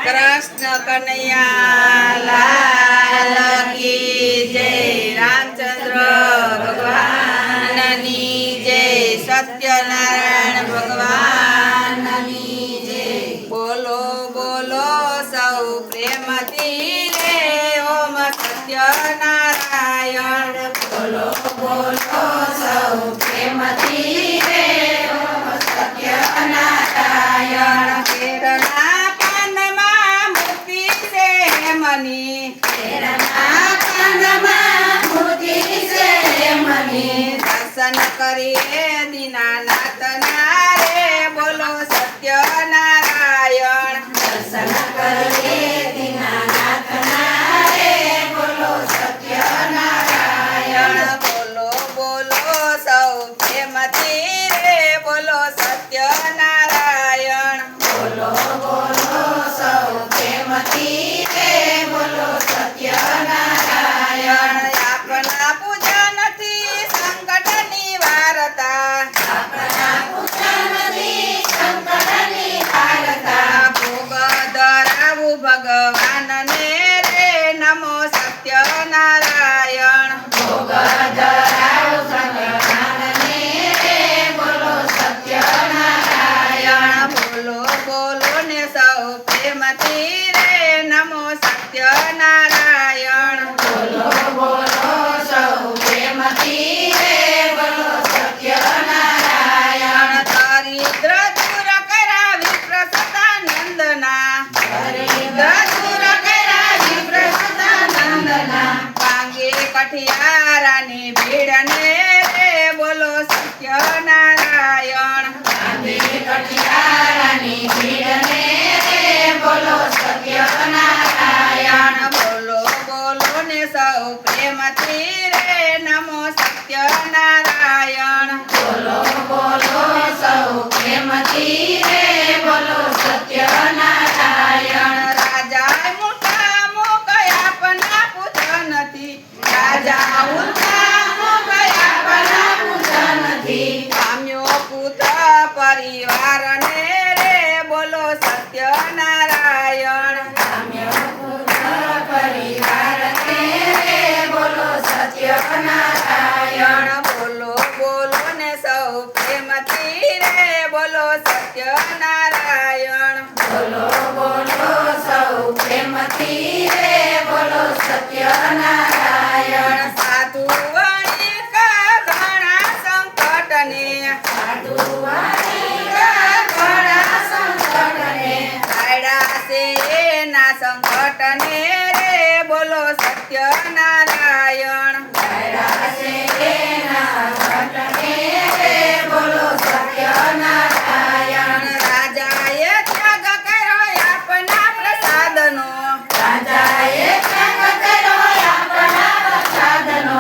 कृष्ण कन्हैया लाल की जय। रामचंद्र भगवान की जय। सत्यनारायण भगवान की जय। बोलो बोलो सौ प्रेमથી रे ओम सत्यनारायण। बोलो बोलो सौ प्रेमથી रे ओम सत्यनारायण। કેરના કાનમાં મૂર્તિ છે મની, કેરના કાનમાં મૂર્તિ છે મની। દર્શન કરીએ દીનાનાથના રે બોલો સત્યનારાયણ। દર્શન કરીએ દીનાનાથના રે બોલો સત્યનારાયણ। બોલો બોલો સૌ પ્રેમથી રે બોલો સત્યનારાયણ। બોલો બોલો સૌ પ્રેમથી રે બોલો સત્યનારાયણ। આપના પૂજનથી સંકટ નિવારતા, આપણા પૂજનથી સંકટ નિવારતા। ભોગ ધરાવું ભગવાનને રે નમો સત્યનારાયણ। ભોગ ધરાવ ભગવાનને રે બોલો સત્યનારાયણ। બોલો બોલો ને સૌ પ્રેમથી રે નમો સત્યનારાયણ। બોલો બોલો સૌ પ્રેમથી રે બોલો સત્યનારાયણ। દરિદ્ર દૂર કરાવી પ્રસતાનંદના, દરિદ્ર દૂર કરાવી પ્રસતાનંદના। પાંગે કઠિયારાની ભીડને રે બોલો સત્યનારાયણ। પાંગે કઠિયારાની ભીડને રે બોલો સત્યનારાયણ। બોલો બોલો ને સૌ પ્રેમથી રે નમો સત્યનારાયણ। બોલો બોલો સૌ પ્રેમથી રે બોલો સત્યનારાયણ। રાજા મોટા મોકયા આપના પૂજનથી, રાજા ઉલ્કા મોકયા પના પૂજનથી। પામ્યો પુત્ર પરિવારને રે બોલો સત્યનારાયણ। સામ્ય પુત્ર પરિવારને રે બોલો સત્યનારાયણ। બોલો બોલો ને સૌ પ્રેમથી રે બોલો સત્યનારાયણ। બોલો બોલો સૌ પ્રેમથી રે બોલો સત્યનારાયણ। સાધુ વણિક ઘણા સંકટને, સાધુ વાણીકા ઘણા સંકટને કાયડા છે એના સંકટને રે બોલો સત્યનારાયણ। કાયડા છે એના સંકટને રે બોલો સત્યનારાયણ। રાજાએ ત્યાગ કર્યો આપના પ્રસાદનો, રાજાએ ત્યાગ કર્યો આપણા પ્રસાદનો।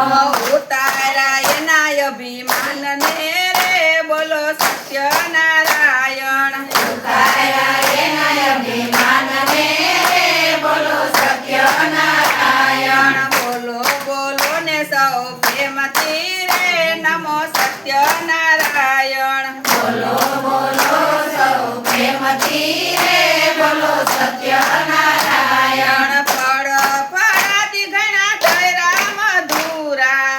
ઉતારા એના અભિમાનને રે બોલો સત્યનારાયણ। ઉતાર્યા એના અભિમાનને રે બોલો સત્યનારાયણ। બોલો બોલો ને સૌ પ્રેમથી રે નમો સત્યનારાયણ। બોલો બોલો સૌ પ્રેમથી રે બોલો સત્યનારાયણ। ફળ ફળાદી ઘણા ધૈરા મધુરા,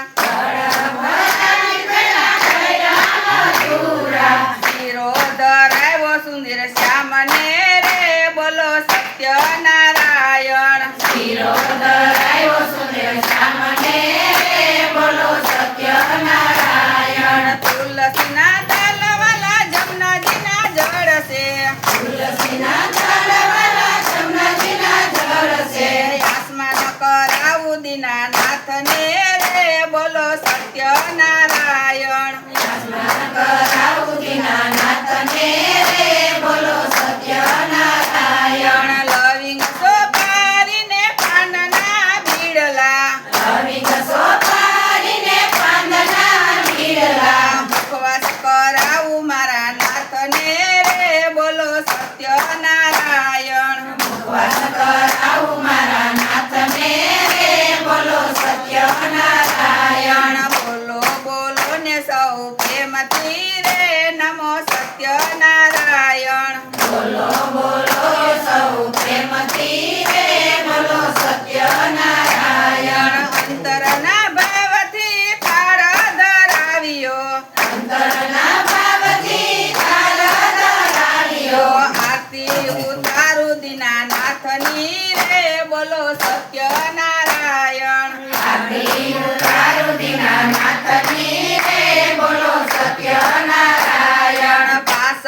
શિરો ધરાવ્યો સુંદર શ્યામને રે બોલો સત્યનારાયણ। શિરો ધરાયો સુંદર શ્યામને રે બોલો સત્યનારાયણ। તુલસીના દલવાલા જમનાજીના જળ છે, તુલસીના ઝાડવાલા જમનાજીના જળ છે। આસમાન કરાવું દીનાનાથને રે બોલો સત્યનારાયણ। આસમાન કરાવું દીનાનાથને રે બોલો સત્યનારાયણ। લવિંગ સોપારીને પાનના બીડલા, લવિંગ સોપારીને પાંદના બીડલા। ઉપવાસ કરાવું મારા નાથને રે બોલો સત્યનારાયણ। ઉપવાસ કરાવું મારા નાથને રે બોલો સત્યનારાયણ। બોલો બોલો ને સૌ પ્રેમથી રે નમો સત્યનારાયણ। બોલો બોલો સૌ પ્રેમ તારું દીનાનાથની રે બોલો સત્યનારાયણ આરતી ઉતારું દીનાનાથની રે બોલો સત્યનારાયણ પાસ